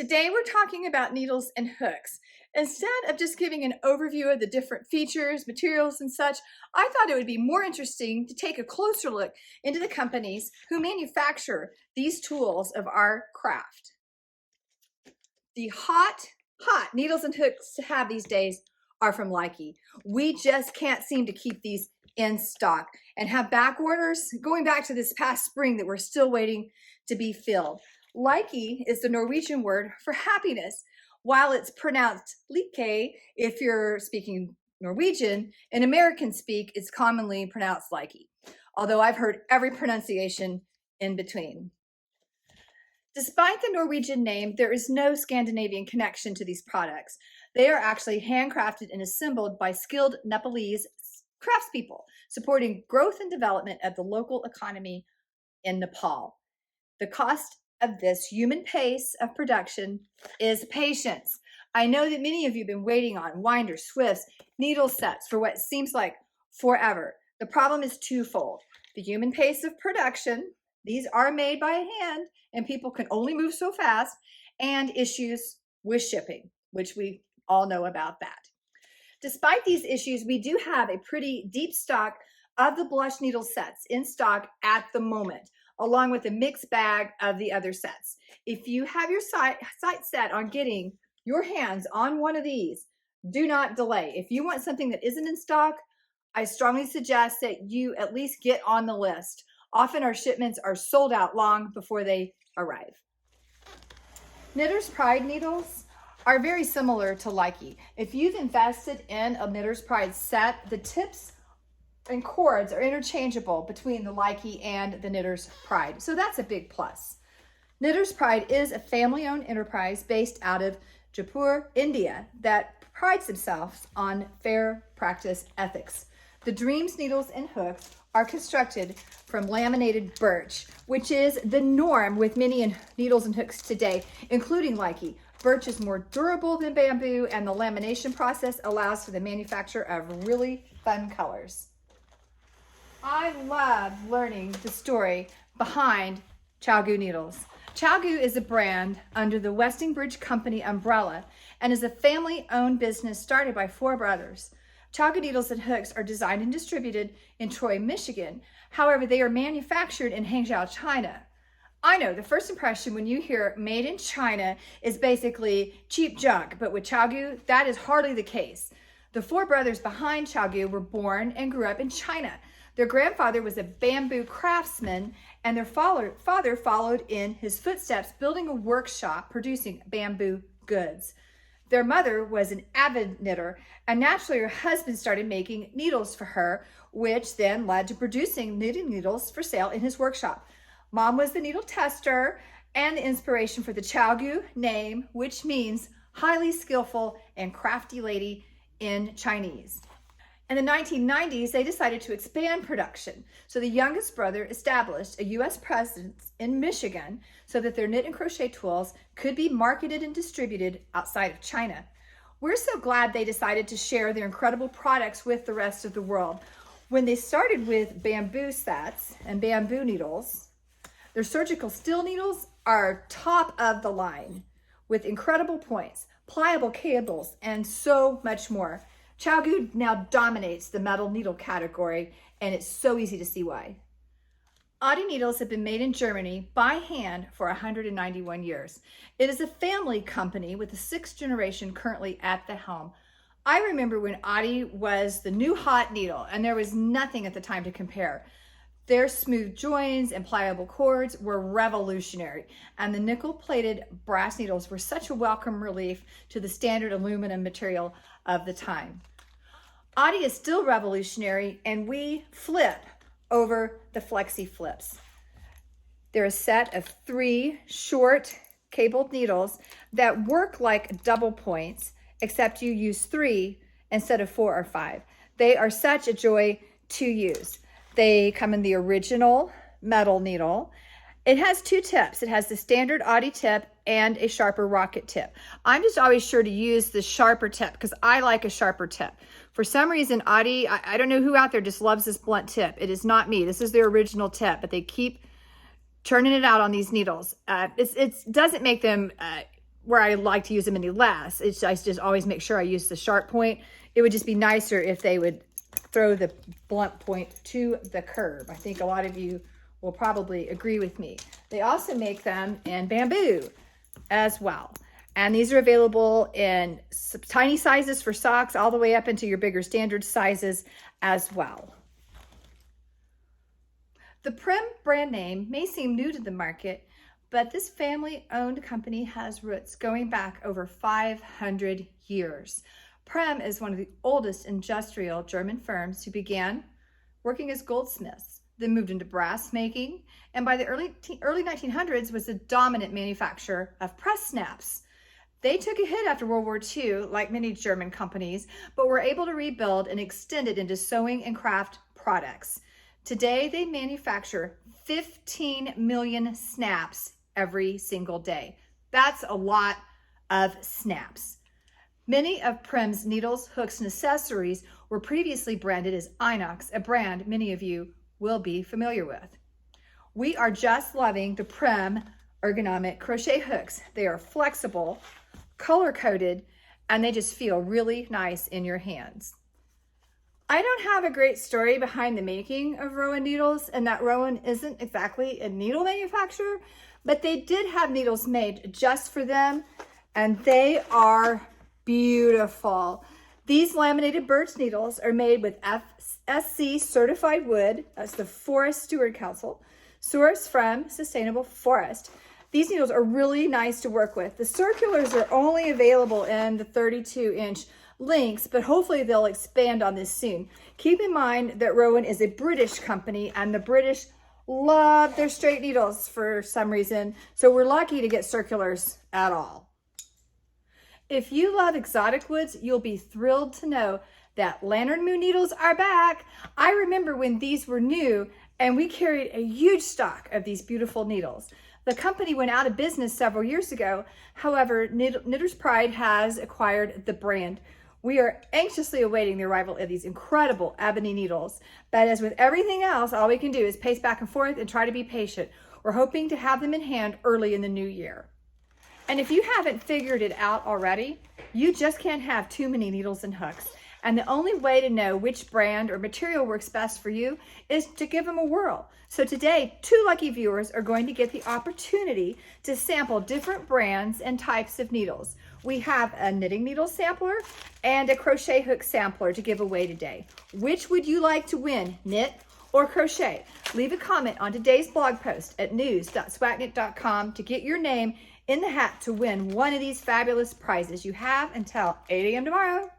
Today we're talking about needles and hooks. Instead of just giving an overview of the different features, materials, and such, I thought it would be more interesting to take a closer look into the companies who manufacture these tools of our craft. The hot needles and hooks to have these days are from Leike. We just can't seem to keep these in stock and have back orders going back to this past spring that we're still waiting to be filled. Leike is the Norwegian word for happiness. While it's pronounced like if you're speaking Norwegian, in American speak, it's commonly pronounced Leike, although I've heard every pronunciation in between. Despite the Norwegian name, there is no Scandinavian connection to these products. They are actually handcrafted and assembled by skilled Nepalese craftspeople, supporting growth and development of the local economy in Nepal. The cost of this human pace of production is patience. I know that many of you have been waiting on winder, swifts, needle sets for what seems like forever. The problem is twofold. The human pace of production, these are made by hand and people can only move so fast, and issues with shipping, which we all know about that. Despite these issues, we do have a pretty deep stock of the blush needle sets in stock at the moment, along with a mixed bag of the other sets. If you have your sight set on getting your hands on one of these, do not delay. If you want something that isn't in stock, I strongly suggest that you at least get on the list. Often our shipments are sold out long before they arrive. Knitter's Pride needles are very similar to Leike. If you've invested in a Knitter's Pride set, the tips and cords are interchangeable between the Leike and the Knitter's Pride. So that's a big plus. Knitter's Pride is a family-owned enterprise based out of Jaipur, India, that prides themselves on fair practice ethics. The Dreams needles and hooks are constructed from laminated birch, which is the norm with many needles and hooks today, including Leike. Birch is more durable than bamboo, and the lamination process allows for the manufacture of really fun colors. I love learning the story behind Chiago Needles. Chiago is a brand under the Westingbridge Company umbrella and is a family-owned business started by 4 brothers. Chiago Needles and hooks are designed and distributed in Troy, Michigan. However, they are manufactured in Hangzhou, China. I know the first impression when you hear made in China is basically cheap junk, but with Chiago, that is hardly the case. The 4 brothers behind Chiago were born and grew up in China. Their grandfather was a bamboo craftsman, and their father followed in his footsteps, building a workshop producing bamboo goods. Their mother was an avid knitter, and naturally her husband started making needles for her, which then led to producing knitting needles for sale in his workshop. Mom was the needle tester and the inspiration for the Chiago name, which means highly skillful and crafty lady in Chinese. In the 1990s, they decided to expand production. So the youngest brother established a U.S. presence in Michigan so that their knit and crochet tools could be marketed and distributed outside of China. We're so glad they decided to share their incredible products with the rest of the world. When they started with bamboo sets and bamboo needles, their surgical steel needles are top of the line with incredible points, pliable cables, and so much more. Chiago now dominates the metal needle category, and it's so easy to see why. Audi Needles have been made in Germany by hand for 191 years. It is a family company with the 6th generation currently at the helm. I remember when Audi was the new hot needle, and there was nothing at the time to compare. Their smooth joins and pliable cords were revolutionary, and the nickel-plated brass needles were such a welcome relief to the standard aluminum material of the time. Audi is still revolutionary, and we flip over the flexi flips. They're a set of 3 short cabled needles that work like double points, except you use 3 instead of 4 or 5. They are such a joy to use. They come in the original metal needle. It has 2 tips. It has the standard Audi tip and a sharper rocket tip. I'm just always sure to use the sharper tip because I like a sharper tip. For some reason, Audi, I don't know who out there just loves this blunt tip. It is not me. This is their original tip, but they keep turning it out on these needles. It doesn't make them where I like to use them any less. I just always make sure I use the sharp point. It would just be nicer if they would throw the blunt point to the curb. I think a lot of you will probably agree with me. They also make them in bamboo as well. And these are available in tiny sizes for socks all the way up into your bigger standard sizes as well. The Prim brand name may seem new to the market, but this family-owned company has roots going back over 500 years. Prim is one of the oldest industrial German firms who began working as goldsmiths, then moved into brass making, and by the early 1900s was the dominant manufacturer of press snaps. They took a hit after World War II, like many German companies, but were able to rebuild and extend it into sewing and craft products. Today, they manufacture 15 million snaps every single day. That's a lot of snaps. Many of Prim's needles, hooks, and accessories were previously branded as Inox, a brand many of you will be familiar with. We are just loving the Prim ergonomic crochet hooks. They are flexible, color-coded, and they just feel really nice in your hands. I don't have a great story behind the making of Rowan Needles, and that Rowan isn't exactly a needle manufacturer, but they did have needles made just for them, and they are beautiful. These laminated birch needles are made with FSC certified wood. That's the Forest Steward Council, sourced from sustainable forest. These needles are really nice to work with. The circulars are only available in the 32-inch lengths, but hopefully they'll expand on this soon. Keep in mind that Rowan is a British company, and the British love their straight needles for some reason, so we're lucky to get circulars at all. If you love exotic woods, you'll be thrilled to know that Lantern Moon needles are back. I remember when these were new, and we carried a huge stock of these beautiful needles. The company went out of business several years ago. However, Knitter's Pride has acquired the brand. We are anxiously awaiting the arrival of these incredible ebony needles. But as with everything else, all we can do is pace back and forth and try to be patient. We're hoping to have them in hand early in the new year. And if you haven't figured it out already, you just can't have too many needles and hooks. And the only way to know which brand or material works best for you is to give them a whirl. So today, 2 lucky viewers are going to get the opportunity to sample different brands and types of needles. We have a knitting needle sampler and a crochet hook sampler to give away today. Which would you like to win, knit or crochet? Leave a comment on today's blog post at news.swagknit.com to get your name in the hat to win one of these fabulous prizes. You have until 8 a.m. tomorrow.